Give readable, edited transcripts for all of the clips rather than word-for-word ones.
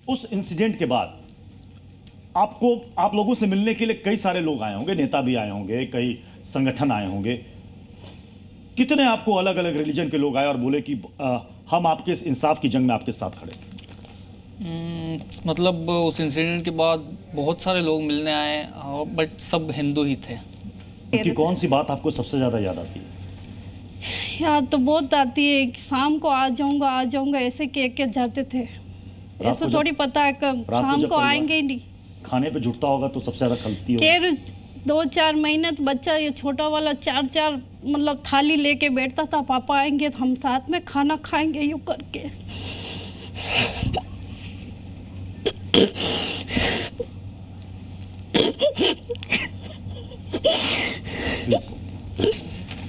उस इंसिडेंट के बाद आप लोगों से मिलने के लिए कई सारे लोग आए होंगे, नेता भी आए होंगे, कई संगठन आए होंगे। कितने आपको अलग अलग रिलीजन के लोग आए और बोले कि हम आपके इस इंसाफ की जंग में आपके साथ खड़े? मतलब उस इंसिडेंट के बाद बहुत सारे लोग मिलने आए, बट सब हिंदू ही थे। उनकी कौन सी बात आपको सबसे ज़्यादा याद आती है? याद तो बहुत आती है कि शाम को आ जाऊंगा ऐसे कह के जाते थे। ऐसा थोड़ी पता है कब शाम को आएंगे ही नहीं। खाने पे जुटता होगा तो सबसे ज़्यादा खलती होगी। 2-4 महीने तो बच्चा ये छोटा वाला 4-4 मतलब थाली लेके बैठता था, पापा आएंगे तो हम साथ में खाना खाएंगे यूँ करके।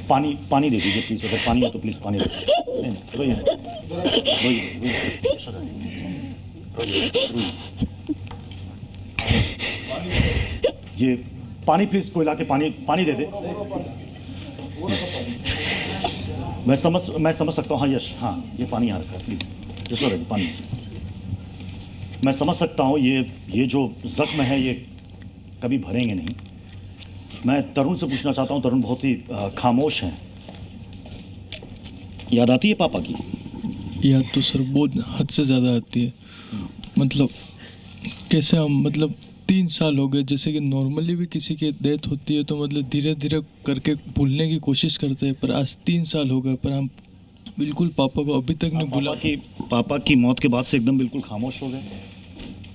पानी दे दीजिए प्लीज। अगर पानी हो तो प्लीज पानी दे दीजिए। नहीं रोइए ये पानी प्लीज, कोई लाके पानी दे दे। मैं समझ सकता हूँ। हाँ यश, हाँ ये पानी यहाँ रखा है प्लीज। यस सर, पानी। मैं समझ सकता हूँ ये जो जख्म है ये कभी भरेंगे नहीं। मैं तरुण से पूछना चाहता हूँ। तरुण बहुत ही खामोश हैं। याद आती है पापा की? याद तो सर बहुत हद से ज़्यादा आती है। मतलब कैसे हम 3 साल हो गए। जैसे कि नॉर्मली भी किसी की डेथ होती है तो धीरे धीरे करके भूलने की कोशिश करते हैं, पर आज 3 साल हो गए पर हम बिल्कुल पापा को अभी तक नहीं भूला। पापा की मौत के बाद से एकदम बिल्कुल खामोश हो गए?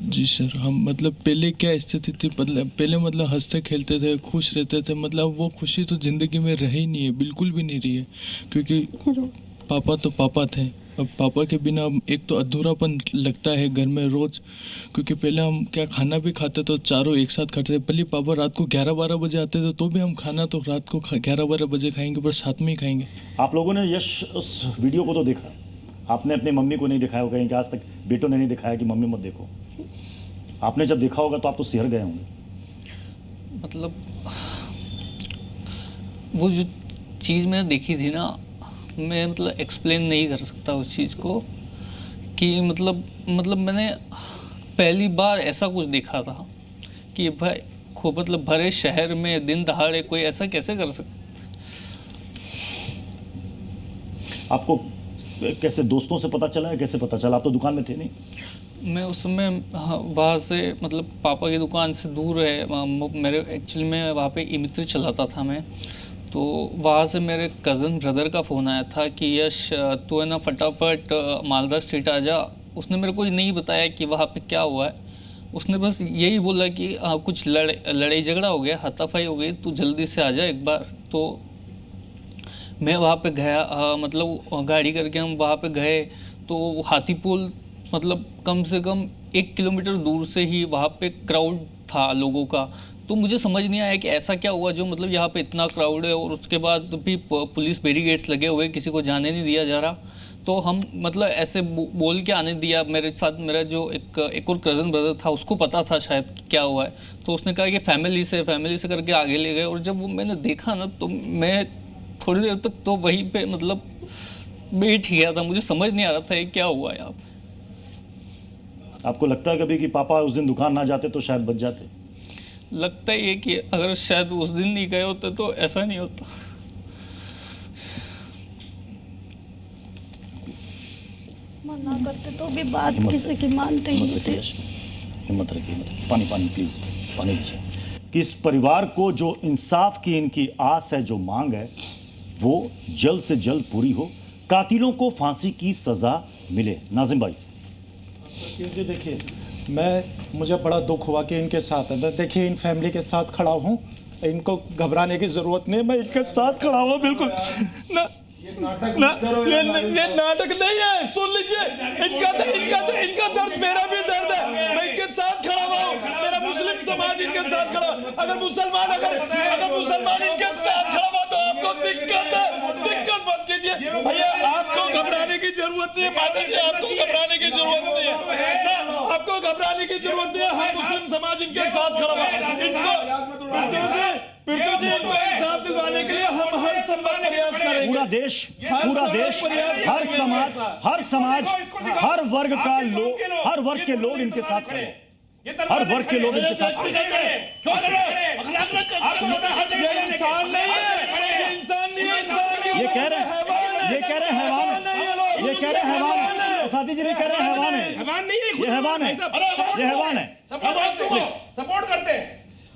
जी सर, हम पहले क्या स्थिति थी, पहले हंसते खेलते थे, खुश रहते थे। वो खुशी तो ज़िंदगी में रही नहीं है, बिल्कुल भी नहीं रही है। क्योंकि पापा तो पापा थे। अब पापा के बिना एक तो अधूरापन लगता है घर में रोज़। क्योंकि पहले हम क्या खाना भी खाते तो चारों एक साथ खाते थे। पहले पापा रात को 11-12 बजे आते थे तो भी हम खाना तो रात को 11-12 बजे खाएंगे, पर साथ में ही खाएंगे। आप लोगों ने यश उस वीडियो को तो देखा, आपने अपनी मम्मी को नहीं दिखाया होगा, कहीं आज तक बेटों ने नहीं दिखाया कि मम्मी मत देखो। आपने जब देखा होगा तो आप तो सिहर गए होंगे। वो जो चीज़ मैंने देखी थी ना, मैं एक्सप्लेन नहीं कर सकता उस चीज़ को कि मैंने पहली बार ऐसा कुछ देखा था कि भाई खूब भरे शहर में दिन दहाड़े कोई ऐसा कैसे कर सकता। आपको कैसे दोस्तों से पता चला है? कैसे पता चला? आप तो दुकान में थे नहीं। मैं उस समय वहाँ से पापा की दुकान से दूर है मेरे। एक्चुअली मैं वहाँ पे ई-मित्र चलाता था मैं। तो वहाँ से मेरे कज़न ब्रदर का फ़ोन आया था कि यश तू है ना फटाफट मालदा स्ट्रीट आ जा। उसने मेरे को नहीं बताया कि वहाँ पे क्या हुआ है। उसने बस यही बोला कि कुछ लड़ाई झगड़ा हो गया, हाथापाई हो गई, तू जल्दी से आ जा एक बार। तो मैं वहाँ पे गया, गाड़ी करके हम वहाँ पे गए तो हाथीपुल कम से कम 1 किलोमीटर दूर से ही वहाँ पे क्राउड था लोगों का। तो मुझे समझ नहीं आया कि ऐसा क्या हुआ जो यहाँ पे इतना क्राउड है और उसके बाद भी पुलिस बैरिकेड्स लगे हुए, किसी को जाने नहीं दिया जा रहा। तो हम ऐसे बोल के आने दिया। मेरे साथ मेरा जो एक और कज़न ब्रदर था, उसको पता था शायद क्या हुआ है। तो उसने कहा कि फैमिली से करके आगे ले गए। और जब वो मैंने देखा ना तो मैं थोड़ी देर तक तो वहीं पे बैठ गया था। मुझे समझ नहीं आ रहा था ये क्या हुआ है। आपको लगता है कभी कि पापा उस दिन दुकान ना जाते तो शायद बच जाते? लगता ही है कि अगर शायद उस दिन नहीं गए होते तो ऐसा नहीं होता। मना करते तो भी बात किसी की मानते ही नहीं थे। हिम्मत रखिए। पानी प्लीज, पानी दीजिए। कि इस परिवार को जो इंसाफ की इनकी आस है, जो मांग है, वो जल्द से जल्द पूरी हो, कातिलों को फांसी की सजा मिले। नाजिम भाई जी देखिए, मुझे बड़ा दुख हुआ कि इनके साथ है। देखिए इन फैमिली के साथ खड़ा हूँ, इनको घबराने की जरूरत नहीं है। मैं इनके साथ खड़ा हूँ बिल्कुल ना। ये नाटक नहीं है, सुन लीजिए। इनका दर्द मेरा भी दर्द है। मैं इनके साथ खड़ा हूँ। मेरा मुस्लिम समाज इनके साथ खड़ा। अगर मुसलमान इनके साथ खड़ा हुआ तो आपको दिक्कत मत कीजिए भैया। आपको घबराने की जरूरत नहीं है माता जी, आपको घबराने की जरूरत नहीं है। आपको घबराने की जरूरत नहीं है। हम मुस्लिम समाज इनके साथ खड़ा हुआ। इनको पृथ्वी जी को इंसाफ दिलवाने के लिए हम हर संभव प्रयास करेंगे। पूरा देश हर समाज हर वर्ग का लोग, हर वर्ग के लोग इनके साथ खड़े हैं। हर वर्ग के लोग इनके साथ खड़े हैं। ये इंसान नहीं है, ये इंसान नहीं है, ये कह रहे हैवान है, ये कह रहे हैवान है, साथी जी भी कह रहे हैवान है, हैवान नहीं है, ये हैवान है, ये हैवान है। सपोर्ट करते हैं।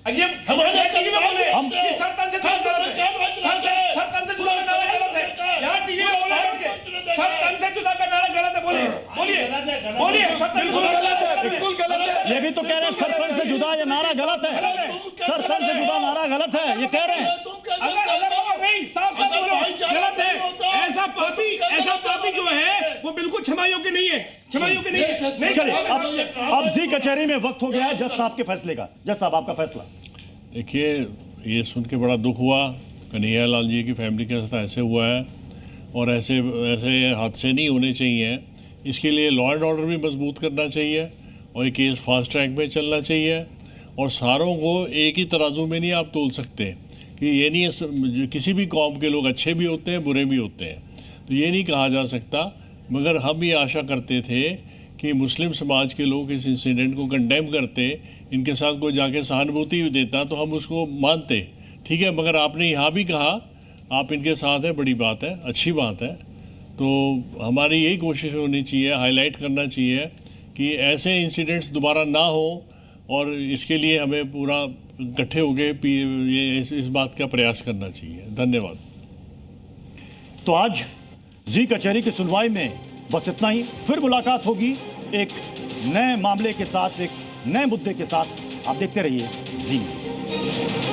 ये टीवी में बोले हम कि सरतंत्र जुदा गलत है, सरतंत्र जुदा का नारा गलत है। यहाँ टीवी में बोला सरतंत्र जुदा का नारा गलत है। बोलिए सरतंत्र जुदा गलत है, बिल्कुल गलत है। ये भी तो कह रहे हैं सरपंच से जुदा ये नारा गलत है, सरपंच से जुदा नारा गलत है, ये कह रहे हैं। अगर नहीं साफ बोलो गलत है। ऐसा पापी जो है वो बिल्कुल क्षमा योग्य नहीं है, क्षमा योग्य नहीं है। चलिए अब जी कचहरी में वक्त हो गया है जज साहब के फैसले का। जज साहब आपका फैसला। देखिए, ये सुन के बड़ा दुख हुआ। कन्हैया लाल जी की फैमिली के साथ ऐसे हुआ है और ऐसे हादसे नहीं होने चाहिए। इसके लिए लॉ एंड ऑर्डर भी मजबूत करना चाहिए और ये केस फास्ट ट्रैक में चलना चाहिए और सारों को एक ही तराजू में नहीं आप तोल सकते कि ये नहीं, किसी भी कौम के लोग अच्छे भी होते हैं, बुरे भी होते हैं, तो ये नहीं कहा जा सकता। मगर हम ये आशा करते थे कि मुस्लिम समाज के लोग इस इंसिडेंट को कंडेम करते, इनके साथ कोई जाके सहानुभूति भी देता तो हम उसको मानते, ठीक है। मगर आपने यहाँ भी कहा आप इनके साथ हैं, बड़ी बात है, अच्छी बात है। तो हमारी यही कोशिश होनी चाहिए, हाईलाइट करना चाहिए कि ऐसे इंसिडेंट्स दोबारा ना हो और इसके लिए हमें पूरा इकट्ठे हो गए ये इस बात का प्रयास करना चाहिए। धन्यवाद। तो आज जी कचहरी की सुनवाई में बस इतना ही। फिर मुलाकात होगी एक नए मामले के साथ, एक नए मुद्दे के साथ। आप देखते रहिए जी न्यूज़।